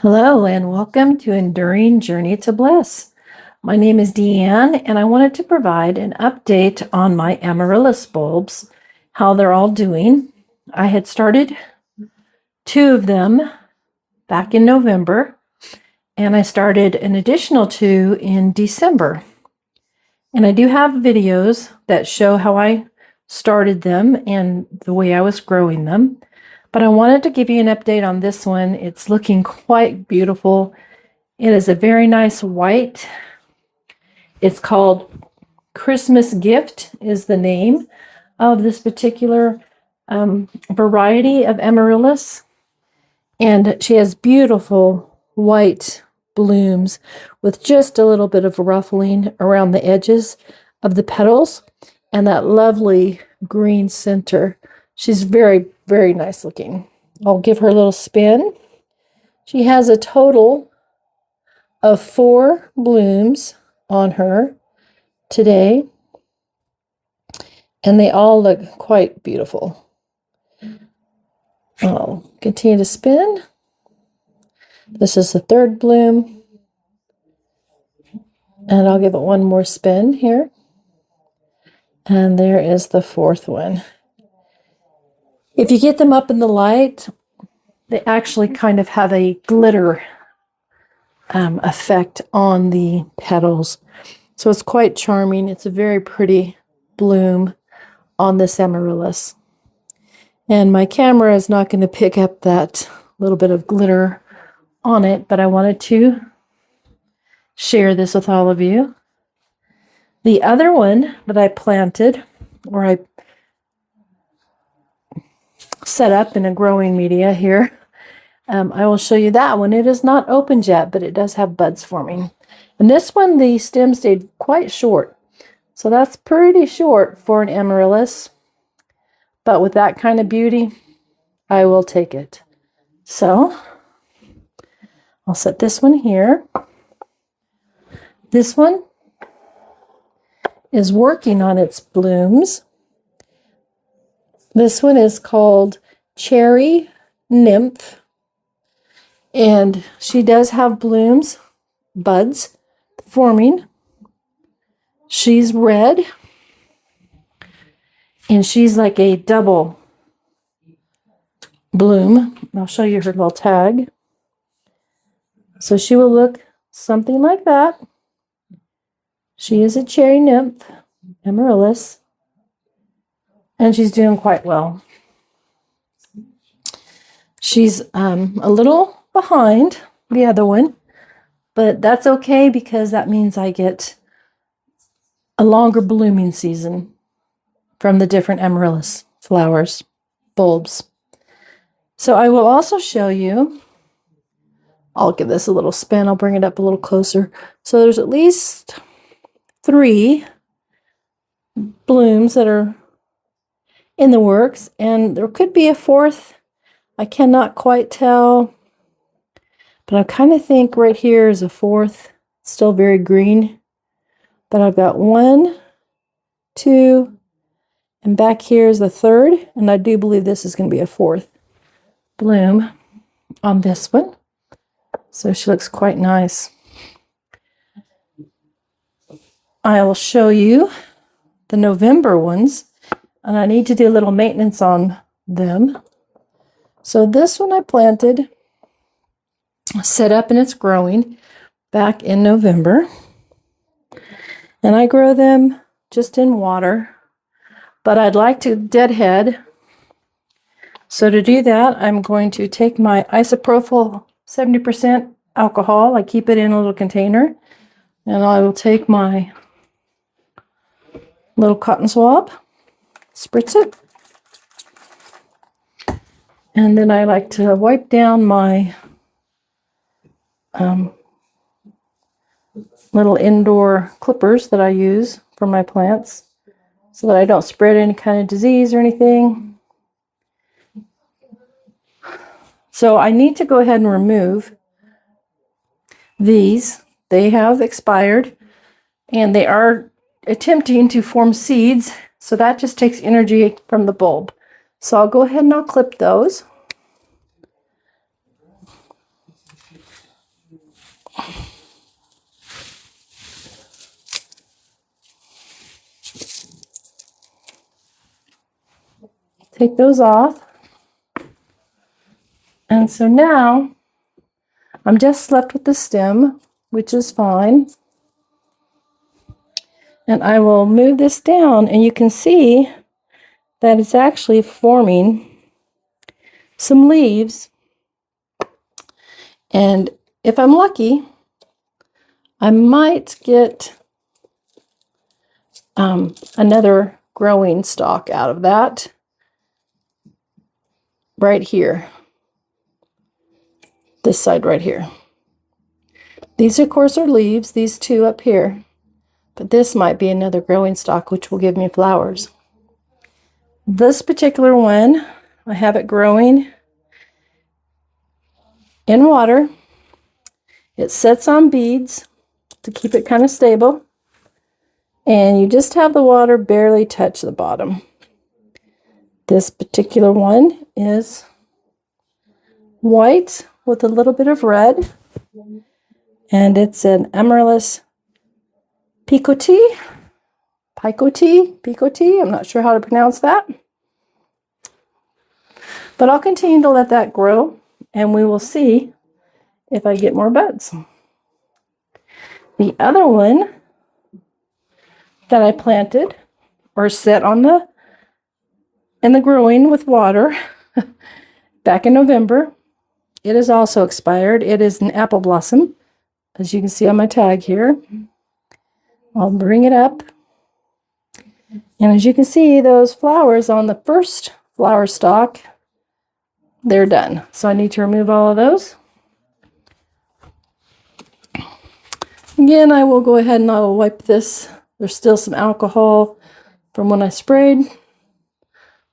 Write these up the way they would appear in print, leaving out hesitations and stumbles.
Hello and welcome to Enduring Journey to Bliss. My name is Deanne and I wanted to provide an update on my Amaryllis bulbs, how they're all doing. I had started 2 of them back in November and I started an additional 2 in December. And I do have videos that show how I started them and the way I was growing them. But I wanted to give you an update on this one. It's looking quite beautiful. It is a very nice white. It's called Christmas Gift is the name of this particular variety of Amaryllis. And she has beautiful white blooms with just a little bit of ruffling around the edges of the petals and that lovely green center. She's very, very nice looking. I'll give her a little spin. She has a total of 4 blooms on her today, and they all look quite beautiful. I'll continue to spin. This is the 3rd bloom, and I'll give it one more spin here. And there is the 4th one. If you get them up in the light, they actually kind of have a glitter effect on the petals. So it's quite charming. It's a very pretty bloom on this Amaryllis. And my camera is not going to pick up that little bit of glitter on it, but I wanted to share this with all of you. The other one that I planted, or I set up in a growing media here, I will show you that one. It is not opened yet, but it does have buds forming. And this one, the stem stayed quite short. So that's pretty short for an Amaryllis. But with that kind of beauty, I will take it. So I'll set this one here. This one is working on its blooms. This one is called Cherry Nymph. And she does have blooms, buds forming. She's red. And she's like a double bloom. I'll show you her little tag. So she will look something like that. She is a cherry nymph, Amaryllis. And she's doing quite well. She's a little behind the other one, but that's okay because that means I get a longer blooming season from the different Amaryllis flowers, bulbs. So I will also show you, I'll give this a little spin, I'll bring it up a little closer. So there's at least 3 blooms that are in the works, and there could be a 4th. I cannot quite tell, but I kind of think right here is a 4th, still very green. But I've got 1, 2, and back here is the 3rd, and I do believe this is going to be a 4th bloom on this one. So she looks quite nice. I will show you the November ones, and I need to do a little maintenance on them. So this one I planted, set up, and it's growing back in November. And I grow them just in water, but I'd like to deadhead. So to do that, I'm going to take my isopropyl 70% alcohol. I keep it in a little container, and I will take my little cotton swab, spritz it, and then I like to wipe down my little indoor clippers that I use for my plants so that I don't spread any kind of disease or anything. So I need to go ahead and remove these. They have expired and they are attempting to form seeds, so that just takes energy from the bulb. So I'll go ahead and I'll clip those. Take those off. And so now I'm just left with the stem, which is fine. And I will move this down, and you can see that it's actually forming some leaves. And if I'm lucky, I might get another growing stalk out of that right here. This side right here. These, of course, are leaves, these two up here. But this might be another growing stalk, which will give me flowers. This particular one, I have it growing in water. It sits on beads to keep it kind of stable. And you just have the water barely touch the bottom. This particular one is white with a little bit of red. And it's an Amaryllis picotee. Picotee. I'm not sure how to pronounce that. But I'll continue to let that grow, and we will see if I get more buds. The other one that I planted or set in the growing with water back in November, it is also expired. It is an apple blossom, as you can see on my tag here. I'll bring it up. And as you can see, those flowers on the first flower stalk, they're done. So I need to remove all of those. Again, I will go ahead and I will wipe this. There's still some alcohol from when I sprayed.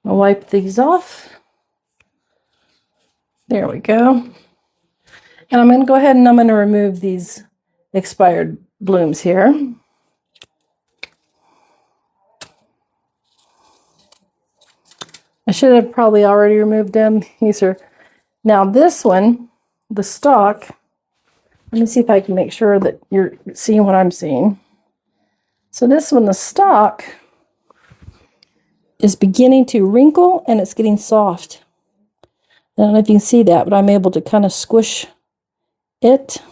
I'll wipe these off. There we go. And I'm going to go ahead and I'm going to remove these expired blooms here. I should have probably already removed them. These are, now this one, the stalk, let me see if I can make sure that you're seeing what I'm seeing. So this one, the stalk, is beginning to wrinkle and it's getting soft. I don't know if you can see that, but I'm able to kind of squish it.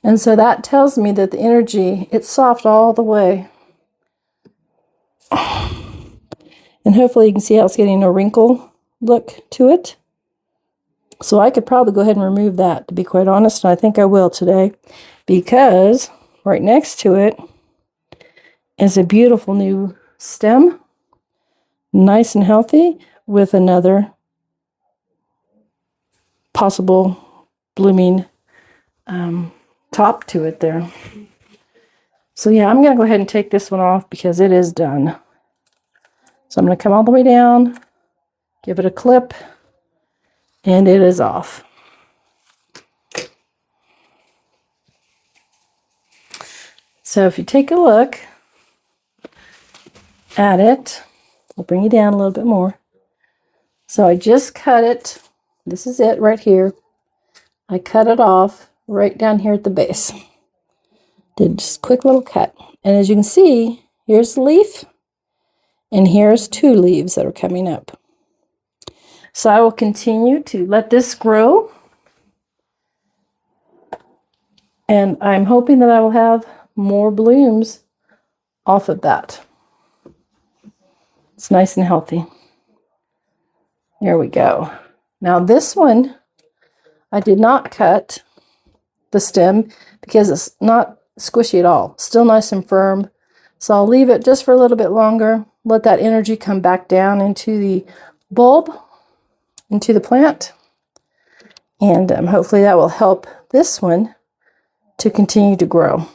And so that tells me that the energy, it's soft all the way. And hopefully you can see how it's getting a wrinkle look to it. So I could probably go ahead and remove that, to be quite honest, and I think I will today, because right next to it is a beautiful new stem, nice and healthy, with another possible blooming top to it there. So yeah, I'm going to go ahead and take this one off because it is done. So I'm going to come all the way down, give it a clip, and it is off. So if you take a look at it, I'll bring you down a little bit more. So I just cut it. This is it right here. I cut it off right down here at the base. Did just a quick little cut. And as you can see, here's the leaf. And here's two leaves that are coming up. So I will continue to let this grow. And I'm hoping that I will have more blooms off of that. It's nice and healthy. There we go. Now this one, I did not cut the stem because it's not squishy at all. Still nice and firm. So I'll leave it just for a little bit longer. Let that energy come back down into the bulb, into the plant. And hopefully that will help this one to continue to grow.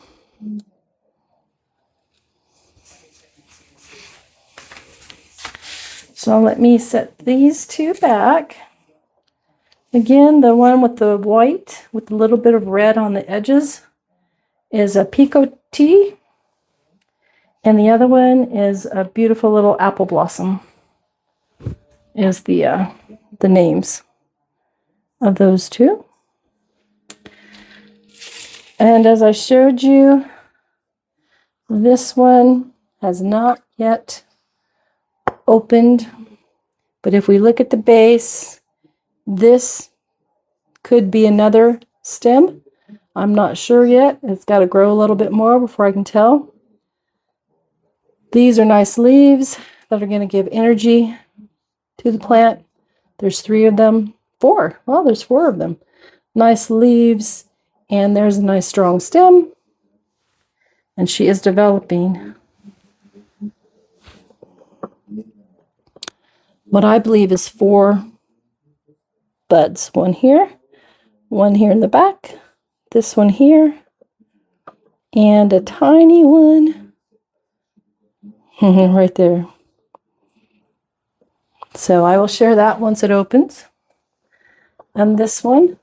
So let me set these two back. Again, the one with the white with a little bit of red on the edges is a picotee. And the other one is a beautiful little apple blossom. Is the names of those two. And as I showed you, this one has not yet opened. But if we look at the base, this could be another stem. I'm not sure yet. It's got to grow a little bit more before I can tell. These are nice leaves that are going to give energy to the plant. There's 3 of them. 4. Well, there's 4 of them. Nice leaves, and there's a nice strong stem. And she is developing what I believe is 4 buds. One here in the back, this one here, and a tiny one right there. So I will share that once it opens. And this one,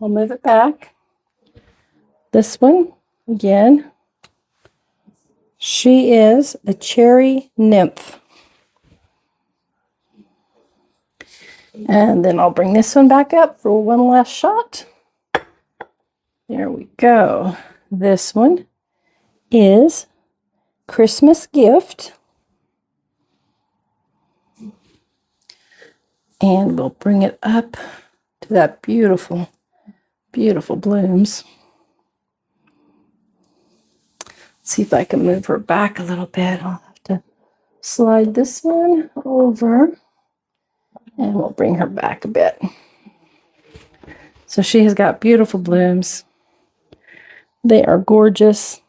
I'll move it back. This one, again, she is a cherry nymph. And then I'll bring this one back up for one last shot. There we go. This one is Christmas Gift. And we'll bring it up to that beautiful, beautiful blooms. See if I can move her back a little bit. I'll have to slide this one over. And we'll bring her back a bit. So she has got beautiful blooms. They are gorgeous.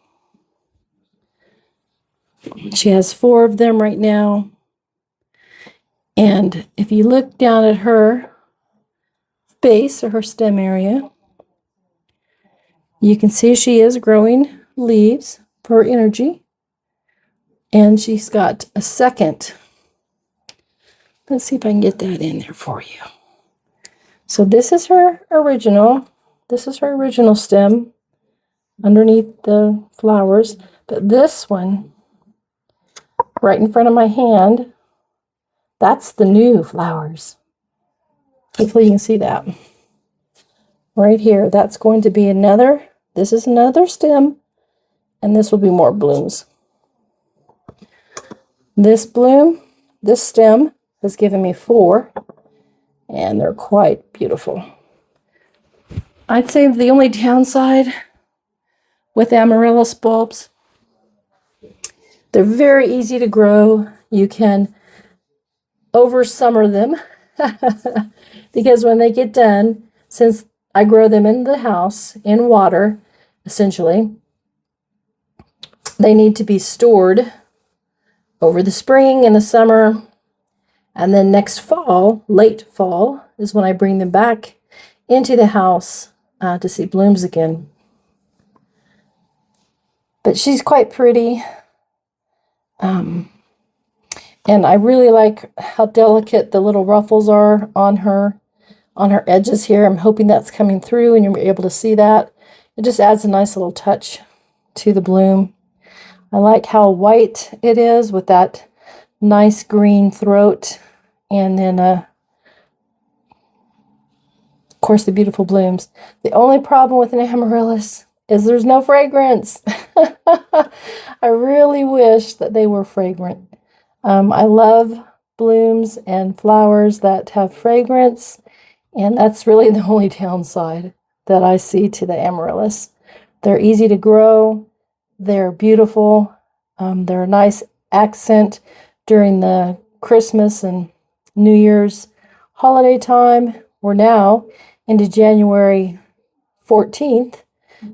She has 4 of them right now. And if you look down at her base or her stem area, you can see she is growing leaves for energy. And she's got a second. Let's see if I can get that in there for you. So this is her original. This is her original stem underneath the flowers. But this one, right in front of my hand, that's the new flowers. Hopefully you can see that. Right here, that's going to be another, this is another stem, and this will be more blooms. This bloom, this stem, has given me 4, and they're quite beautiful. I'd say the only downside with Amaryllis bulbs, they're very easy to grow. You can over summer them because when they get done, since I grow them in the house in water, essentially, they need to be stored over the spring and the summer. And then next fall, late fall, is when I bring them back into the house to see blooms again. But she's quite pretty. And I really like how delicate the little ruffles are on her edges here. I'm hoping that's coming through and you're able to see that. It just adds a nice little touch to the bloom. I like how white it is with that nice green throat. And then, of course, the beautiful blooms. The only problem with an amaryllis is there's no fragrance. I really wish that they were fragrant. I love blooms and flowers that have fragrance, and that's really the only downside that I see to the amaryllis. They're easy to grow. They're beautiful. They're a nice accent during the Christmas and New Year's holiday time. We're now into January 14th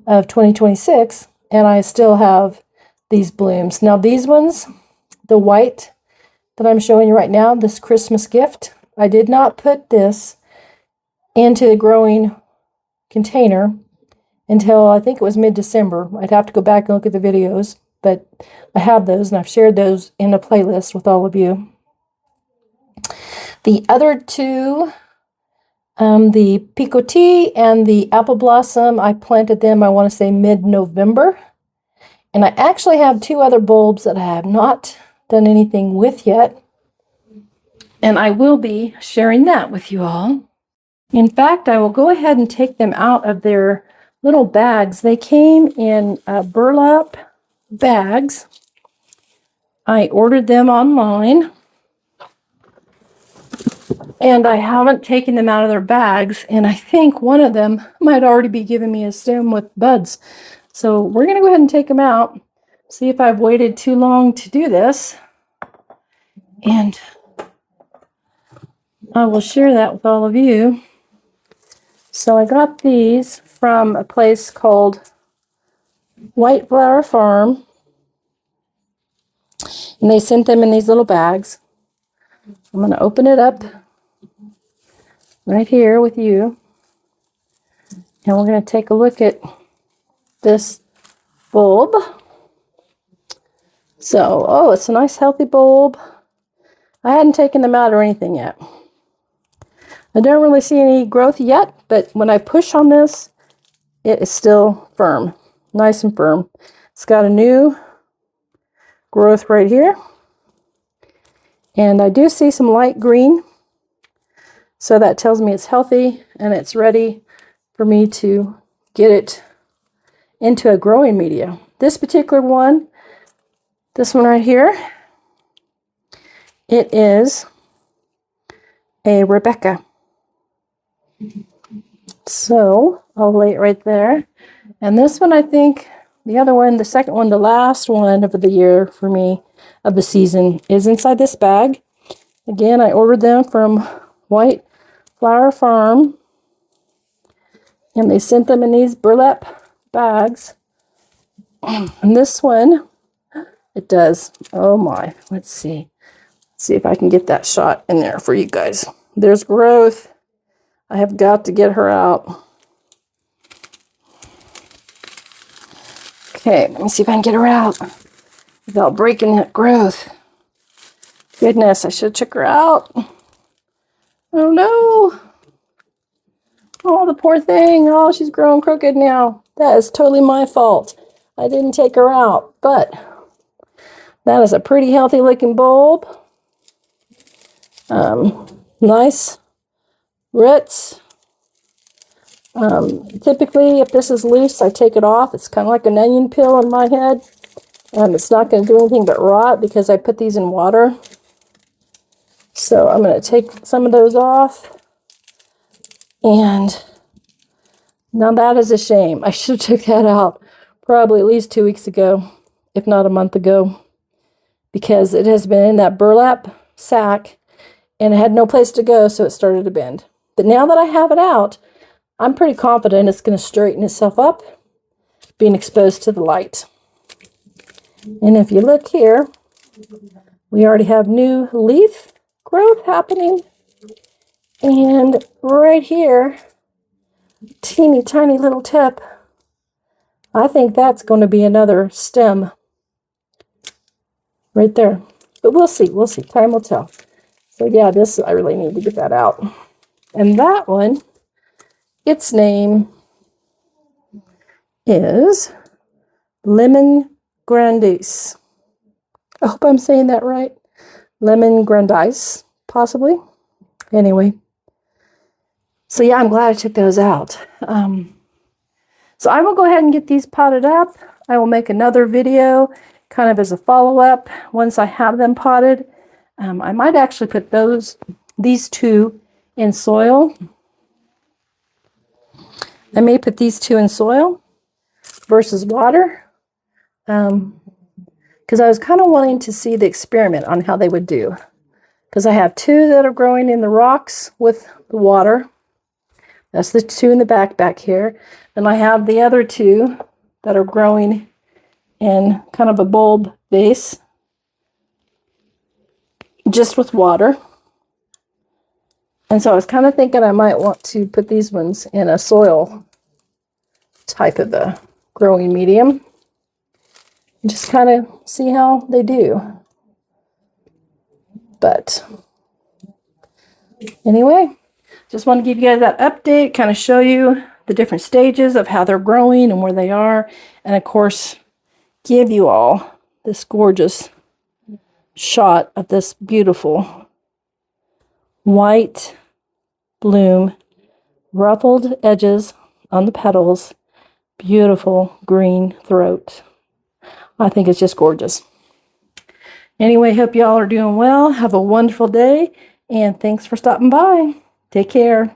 of 2026, and I still have these blooms. Now these ones, the white that I'm showing you right now, this Christmas Gift, I did not put this into the growing container until I think it was mid-December. I'd have to go back and look at the videos, but I have those and I've shared those in a playlist with all of you. The other 2, the Picotee and the Apple Blossom, I planted them, I want to say mid-November. And I actually have 2 other bulbs that I have not done anything with yet. And I will be sharing that with you all. In fact, I will go ahead and take them out of their little bags. They came in burlap bags. I ordered them online, and I haven't taken them out of their bags, and I think one of them might already be giving me a stem with buds. So we're going to go ahead and take them out, see if I've waited too long to do this, and I will share that with all of you. So I got these from a place called White Flower Farm, and they sent them in these little bags. I'm going to open it up right here with you, and we're going to take a look at this bulb. So, oh, it's a nice healthy bulb. I hadn't taken them out or anything yet. I don't really see any growth yet, but when I push on this, it is still firm, nice and firm. It's got a new growth right here. And I do see some light green. So that tells me it's healthy and it's ready for me to get it into a growing media. This particular one, this one right here, it is a Rebecca. So I'll lay it right there. And this one, I think, the other one, the second one, the last one of the year for me, of the season, is inside this bag. Again, I ordered them from White Flower Farm, and they sent them in these burlap bags. And this one, it does. Oh my, let's see. See if I can get that shot in there for you guys. There's growth. I have got to get her out. Okay, let me see if I can get her out without breaking that growth. Goodness, I should check her out. Oh no. Oh, the poor thing. Oh, she's growing crooked now. That is totally my fault. I didn't take her out, but that is a pretty healthy looking bulb. Nice roots. Typically, if this is loose, I take it off. It's kind of like an onion peel in my head. It's not going to do anything but rot because I put these in water. So I'm going to take some of those off. And now that is a shame. I should have took that out probably at least 2 weeks ago, if not a month ago, because it has been in that burlap sack and it had no place to go, so it started to bend. But now that I have it out, I'm pretty confident it's going to straighten itself up, being exposed to the light. And if you look here, we already have new leaf growth happening. And right here, teeny tiny little tip, I think that's going to be another stem right there. But we'll see, time will tell. So yeah, this, I really need to get that out. And that one, its name is Lemon Grandice. I hope I'm saying that right. Lemon Grandice, possibly. Anyway. So yeah, I'm glad I took those out. So I will go ahead and get these potted up. I will make another video kind of as a follow-up once I have them potted. I might actually put these two in soil. I may put these two in soil versus water, because I was kind of wanting to see the experiment on how they would do. Because I have two that are growing in the rocks with the water. That's the two in the back here. Then I have the other two that are growing in kind of a bulb vase, just with water. And so I was kind of thinking I might want to put these ones in a soil type of a growing medium. Just kind of see how they do. But anyway, just want to give you guys that update, kind of show you the different stages of how they're growing and where they are. And of course, give you all this gorgeous shot of this beautiful white bloom, ruffled edges on the petals, beautiful green throat. I think it's just gorgeous. Anyway, hope y'all are doing well. Have a wonderful day, and thanks for stopping by. Take care.